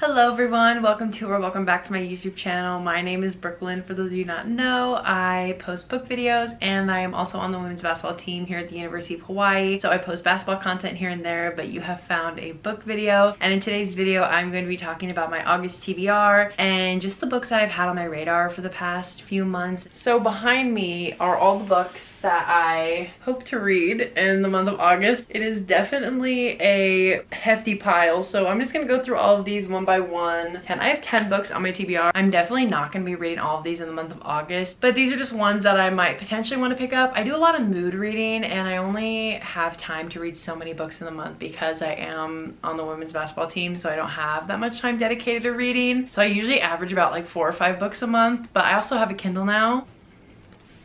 Hello everyone, welcome to or welcome back to my YouTube channel. My name is Brooklyn. For those of you not know, I post book videos and I am also on the women's basketball team here at the University of Hawaii. So I post basketball content here and there, but you have found a book video. And in today's video, I'm going to be talking about my August TBR and just the books that I've had on my radar for the past few months. So behind me are all the books that I hope to read in the month of August. It is definitely a hefty pile, so I'm just gonna go through all of these one by one. I have 10 books on my TBR. I'm definitely not going to be reading all of these in the month of August, but these are just ones that I might potentially want to pick up. I do a lot of mood reading and I only have time to read so many books in the month because I am on the women's basketball team, so I don't have that much time dedicated to reading. So I usually average about like 4 or 5 books a month, but I also have a Kindle now.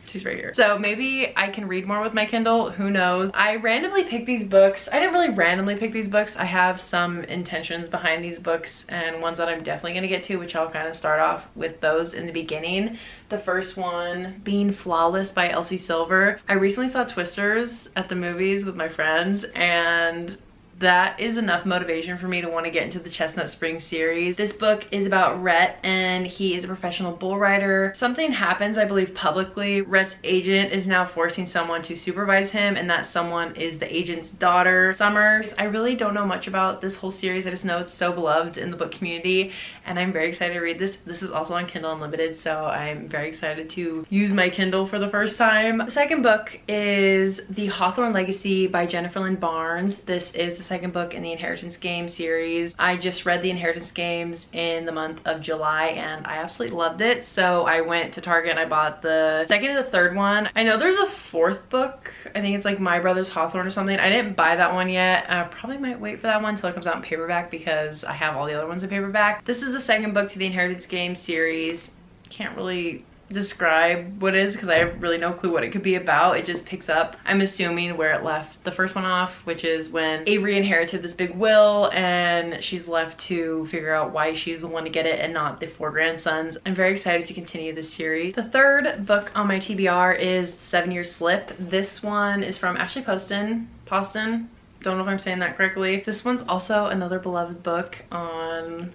She's right here. So maybe I can read more with my Kindle, who knows. I randomly picked these books. I didn't really randomly pick these books. I have some intentions behind these books and ones that I'm definitely gonna get to, which I'll kind of start off with those in the beginning. The first one being Flawless by Elsie Silver. I recently saw Twisters at the movies with my friends and that is enough motivation for me to want to get into the Chestnut Springs series. This book is about Rhett and he is a professional bull rider. Something happens, I believe publicly. Rhett's agent is now forcing someone to supervise him and that someone is the agent's daughter, Summers. I really don't know much about this whole series. I just know it's so beloved in the book community and I'm very excited to read this. This is also on Kindle Unlimited, so I'm very excited to use my Kindle for the first time. The second book is The Hawthorne Legacy by Jennifer Lynn Barnes. This is the second book in the Inheritance Game series. I just read the Inheritance Games in the month of July and I absolutely loved it. So I went to Target and I bought the second and the third one. I know there's a fourth book. I think it's like My Brother's Hawthorne or something. I didn't buy that one yet. I probably might wait for that one until it comes out in paperback because I have all the other ones in paperback. This is the second book to the Inheritance Game series. Can't really describe what it is because I have really no clue what it could be about. It just picks up, I'm assuming, where it left the first one off, which is when Avery inherited this big will and she's left to figure out why she's the one to get it and not the 4 grandsons. I'm very excited to continue this series. The third book on my TBR is 7 Year Slip. This one is from Ashley Poston. Don't know if I'm saying that correctly. This one's also another beloved book on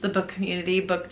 the book community, book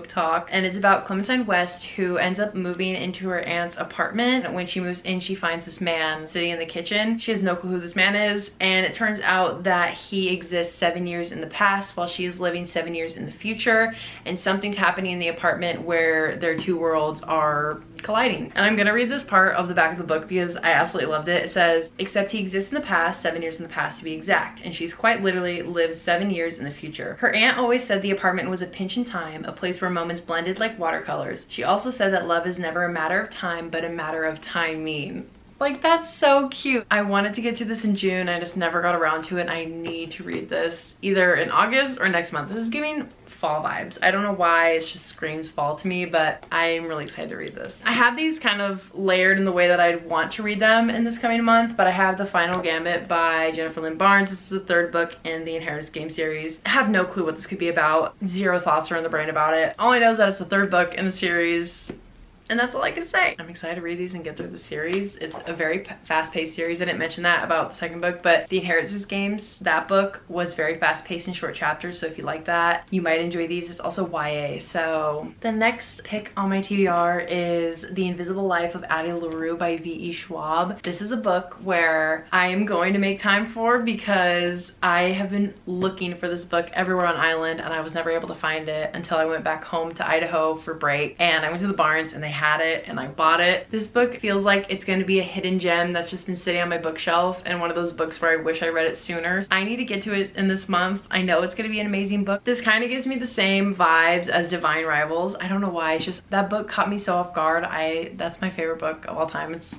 talk, and it's about Clementine West who ends up moving into her aunt's apartment. When she moves in, she finds this man sitting in the kitchen. She has no clue who this man is, and it turns out that he exists 7 years in the past while she is living 7 years in the future, and something's happening in the apartment where their two worlds are colliding. And I'm gonna read this part of the back of the book because I absolutely loved it. It says, except he exists in the past, 7 years in the past to be exact, and she's quite literally lives 7 years in the future. Her aunt always said the apartment was a pinch in time, a place where moments blended like watercolors. She also said that love is never a matter of time, but a matter of timing. Like, that's so cute. I wanted to get to this in June. I just never got around to it. I need to read this either in August or next month. This is giving fall vibes. I don't know why, it just screams fall to me, but I'm really excited to read this. I have these kind of layered in the way that I'd want to read them in this coming month, but I have The Final Gambit by Jennifer Lynn Barnes. This is the third book in the Inheritance Game series. I have no clue what this could be about. Zero thoughts are in the brain about it. All I know is that it's the third book in the series. And that's all I can say. I'm excited to read these and get through the series. It's a very fast-paced series. I didn't mention that about the second book, but the Inheritance Games, that book was very fast-paced and short chapters, so if you like that, you might enjoy these. It's also YA. So the next pick on my TBR is The Invisible Life of Addie LaRue by V.E. Schwab. This is a book where I am going to make time for because I have been looking for this book everywhere on island and I was never able to find it until I went back home to Idaho for break, and I went to the Barnes and they had it and I bought it. This book feels like it's going to be a hidden gem that's just been sitting on my bookshelf and one of those books where I wish I read it sooner. I need to get to it in this month. I know it's going to be an amazing book. This kind of gives me the same vibes as Divine Rivals. I don't know why, it's just that book caught me so off guard. That's my favorite book of all time. It's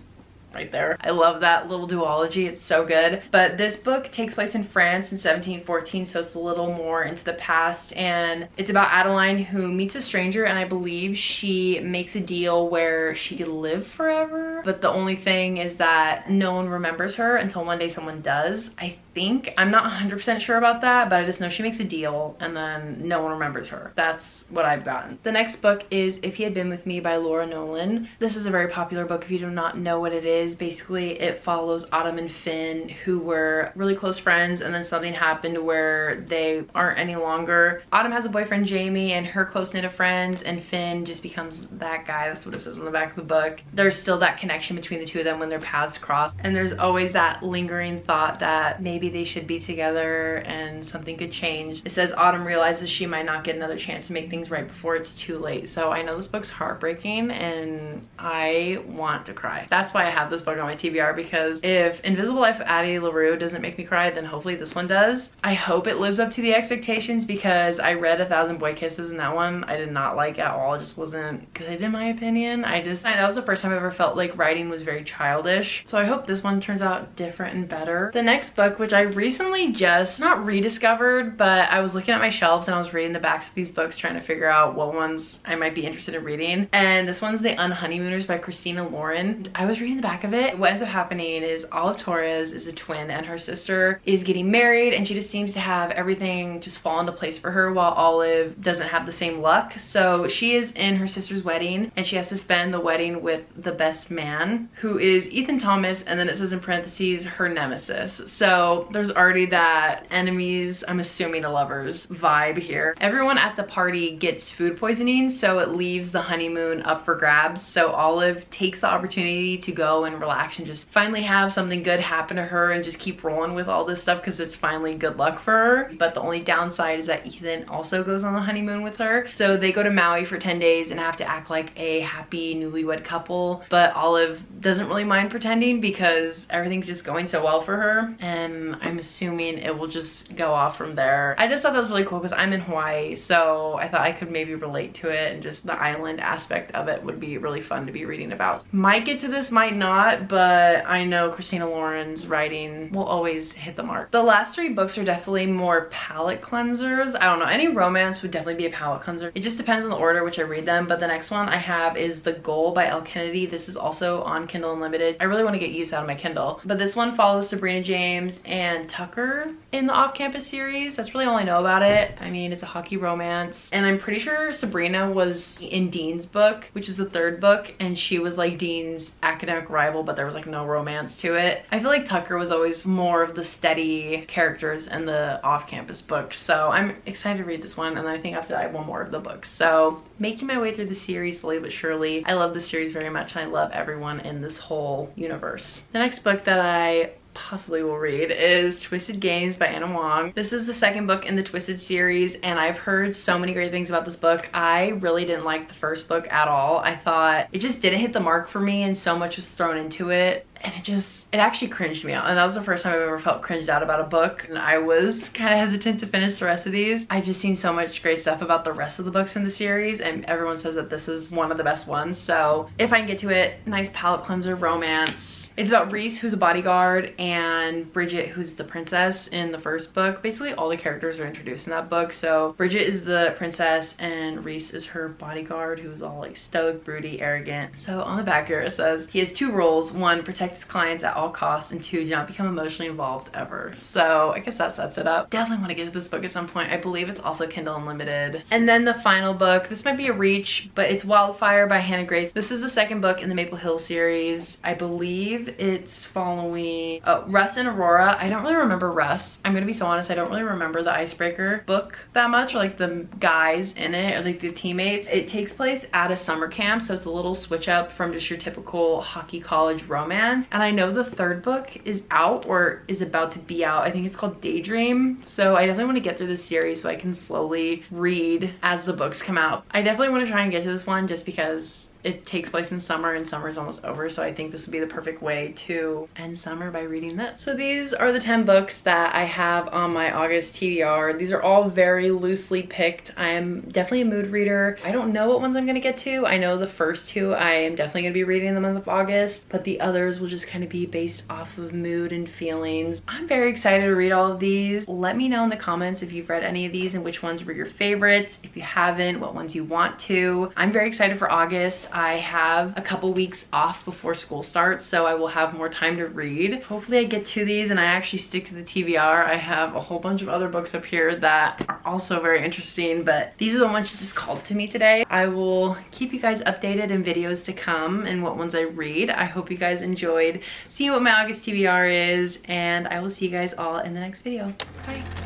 right there. I love that little duology. It's so good. But this book takes place in France in 1714, so it's a little more into the past, and it's about Adeline who meets a stranger, and I believe she makes a deal where she could live forever. but the only thing is that no one remembers her until one day someone does. I think, I'm not 100% sure about that, but I just know she makes a deal and then no one remembers her. That's what I've gotten. The next book is If He Had Been With Me by Laura Nolan. This is a very popular book if you do not know what it is. Basically, it follows Autumn and Finn, who were really close friends, and then something happened where they aren't any longer. Autumn has a boyfriend, Jamie, and her close-knit of friends, and Finn just becomes that guy. That's what it says on the back of the book. There's still that connection between the two of them when their paths cross, and there's always that lingering thought that maybe they should be together and something could change. It says Autumn realizes she might not get another chance to make things right before it's too late. So I know this book's heartbreaking and I want to cry. That's why I have this book on my TBR, because if Invisible Life of Addie LaRue doesn't make me cry, then hopefully this one does. I hope it lives up to the expectations, because I read 1,000 Boy Kisses and that one I did not like at all. It just wasn't good in my opinion. That was the first time I ever felt like writing was very childish. So I hope this one turns out different and better. The next book, which I recently just not rediscovered, but I was looking at my shelves and I was reading the backs of these books trying to figure out what ones I might be interested in reading, and this one's The Unhoneymooners by Christina Lauren. I was reading the back of it. What ends up happening is Olive Torres is a twin and her sister is getting married, and she just seems to have everything just fall into place for her, while Olive doesn't have the same luck. So she is in her sister's wedding and she has to spend the wedding with the best man, who is Ethan Thomas, and then it says in parentheses her nemesis. So there's already that enemies, I'm assuming to lovers vibe here. Everyone at the party gets food poisoning, so it leaves the honeymoon up for grabs. So Olive takes the opportunity to go and relax and just finally have something good happen to her and just keep rolling with all this stuff because it's finally good luck for her. But the only downside is that Ethan also goes on the honeymoon with her. So they go to Maui for 10 days and have to act like a happy newlywed couple. But Olive doesn't really mind pretending because everything's just going so well for her. And I'm assuming it will just go off from there. I just thought that was really cool because I'm in Hawaii, so I thought I could maybe relate to it, and just the island aspect of it would be really fun to be reading about. Might get to this, might not, but I know Christina Lauren's writing will always hit the mark. The last 3 books are definitely more palate cleansers. I don't know, any romance would definitely be a palate cleanser. It just depends on the order which I read them, but the next one I have is The Goal by Elle Kennedy. This is also on Kindle Unlimited. I really want to get use out of my Kindle, but this one follows Sabrina James and Tucker in the off-campus series. That's really all I know about it. I mean, it's a hockey romance, and I'm pretty sure Sabrina was in Dean's book, which is the 3rd book, and she was like Dean's academic rival, but there was like no romance to it. I feel like Tucker was always more of the steady characters in the off-campus books, so I'm excited to read this one, and I think after that I have one more of the books. So making my way through the series slowly but surely. I love this series very much, and I love everyone in this whole universe. The next book that I possibly will read is Twisted Games by Anna Wong. This is the 2nd book in the Twisted series, and I've heard so many great things about this book. I really didn't like the 1st book at all. I thought it just didn't hit the mark for me, and so much was thrown into it, and it actually cringed me out. And that was the first time I've ever felt cringed out about a book, and I was kind of hesitant to finish the rest of these. I've just seen so much great stuff about the rest of the books in the series, and everyone says that this is one of the best ones. So if I can get to it, nice palate cleanser romance. It's about Reese, who's a bodyguard, and Bridget, who's the princess in the 1st book. Basically all the characters are introduced in that book. So Bridget is the princess and Reese is her bodyguard, who's all like stoic, broody, arrogant. So on the back here it says he has 2 roles: 1, protect his clients at all costs, and 2, do not become emotionally involved ever. So I guess that sets it up. Definitely want to get to this book at some point. I believe it's also Kindle Unlimited. And then the final book, this might be a reach, but it's Wildfire by Hannah Grace. This is the 2nd book in the Maple Hill series. I believe it's following Russ and Aurora. I don't really remember Russ. I'm gonna be so honest, I don't really remember the Icebreaker book that much, or like the guys in it, or like the teammates. It takes place at a summer camp, so it's a little switch up from just your typical hockey college romance. And I know the 3rd book is out, or is about to be out. I think it's called Daydream. So I definitely want to get through this series so I can slowly read as the books come out. I definitely want to try and get to this one just because it takes place in summer and summer is almost over, so I think this would be the perfect way to end summer by reading this. So these are the 10 books that I have on my August TBR. These are all very loosely picked. I am definitely a mood reader. I don't know what ones I'm gonna get to. I know the first 2 I am definitely gonna be reading in the month of August, but the others will just kind of be based off of mood and feelings. I'm very excited to read all of these. Let me know in the comments if you've read any of these and which ones were your favorites. If you haven't, what ones you want to. I'm very excited for August. I have a couple weeks off before school starts, so I will have more time to read. Hopefully I get to these and I actually stick to the TBR. I have a whole bunch of other books up here that are also very interesting, but these are the ones that just called to me today. I will keep you guys updated in videos to come and what ones I read. I hope you guys enjoyed seeing what my August TBR is, and I will see you guys all in the next video. Bye.